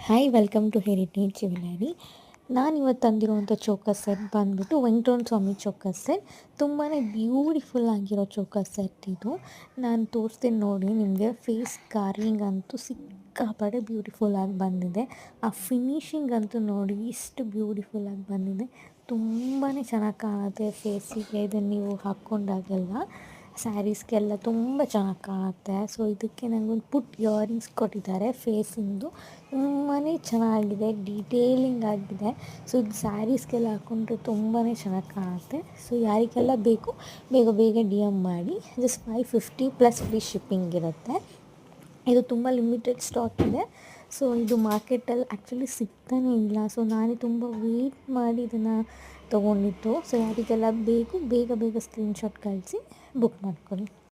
Hi welcome to heritage jewellery. ನಾನಿವತ್ತು ತಂದಿರುವಂಥ choker set ಬಂದುಬಿಟ್ಟು ವೆಂಕಟರಮಣ ಸ್ವಾಮಿ ಚೋಕರ್ ಸೆಟ್. ತುಂಬಾ ಬ್ಯೂಟಿಫುಲ್ ಆಗಿರೋ ಚೋಕರ್ ಸೆಟ್ ಇದು. ನಾನು ತೋರಿಸ್ತೀನಿ ನೋಡಿ ನಿಮಗೆ. ಫೇಸ್ ಕಾರ್ವಿಂಗ್ ಅಂತೂ ಸಿಕ್ಕಾಪಟ್ಟೆ ಬ್ಯೂಟಿಫುಲ್ಲಾಗಿ ಬಂದಿದೆ. ಆ ಫಿನಿಶಿಂಗ್ ಅಂತೂ ನೋಡಿ ಎಷ್ಟು ಬ್ಯೂಟಿಫುಲ್ಲಾಗಿ ಬಂದಿದೆ. ತುಂಬಾ ಚೆನ್ನಾಗಿ ಕಾಣುತ್ತೆ ಫೇಸಿಗೆ. ಇದನ್ನು ನೀವು ಹಾಕ್ಕೊಂಡಾಗೆಲ್ಲ ಸ್ಯಾರೀಸ್ಗೆಲ್ಲ ತುಂಬ ಚೆನ್ನಾಗಿ ಕಾಣುತ್ತೆ. ಸೊ ಇದಕ್ಕೆ ನನಗೊಂದು ಪುಟ್ ಇಯರಿಂಗ್ಸ್ ಕೊಟ್ಟಿದ್ದಾರೆ ಫೇಸಿಂದು. ತುಂಬಾ ಚೆನ್ನಾಗಿದೆ, ಡೀಟೇಲಿಂಗ್ ಆಗಿದೆ. ಸೊ ಇದು ಸ್ಯಾರೀಸ್ಗೆಲ್ಲ ಹಾಕ್ಕೊಂಡ್ರೆ ತುಂಬಾ ಚೆನ್ನಾಗಿ ಕಾಣುತ್ತೆ. ಸೊ ಯಾರಿಗೆಲ್ಲ ಬೇಕು ಬೇಗ ಬೇಗ ಡಿ ಎಮ್ ಮಾಡಿ. ಜಸ್ಟ್ 550 ಪ್ಲಸ್ ಫ್ರೀ ಶಿಪ್ಪಿಂಗ್ ಇರುತ್ತೆ. ಇದು ತುಂಬ ಲಿಮಿಟೆಡ್ ಸ್ಟಾಕ್ ಇದೆ. ಸೊ ಇದು ಮಾರ್ಕೆಟಲ್ಲಿ ಆ್ಯಕ್ಚುಲಿ ಸಿಗ್ತಾನೇ ಇಲ್ಲ. ಸೊ ನಾನೇ ತುಂಬ ವೇಟ್ ಮಾಡಿ ಇದನ್ನು ತೊಗೊಂಡಿದ್ದು. ಸೊ ಯಾರಿಗೆಲ್ಲ ಬೇಕು ಬೇಗ ಬೇಗ ಸ್ಕ್ರೀನ್ಶಾಟ್ ಕಳಿಸಿ ಬುಕ್ ಮಾಡ್ಕೊಳ್ಳಿ.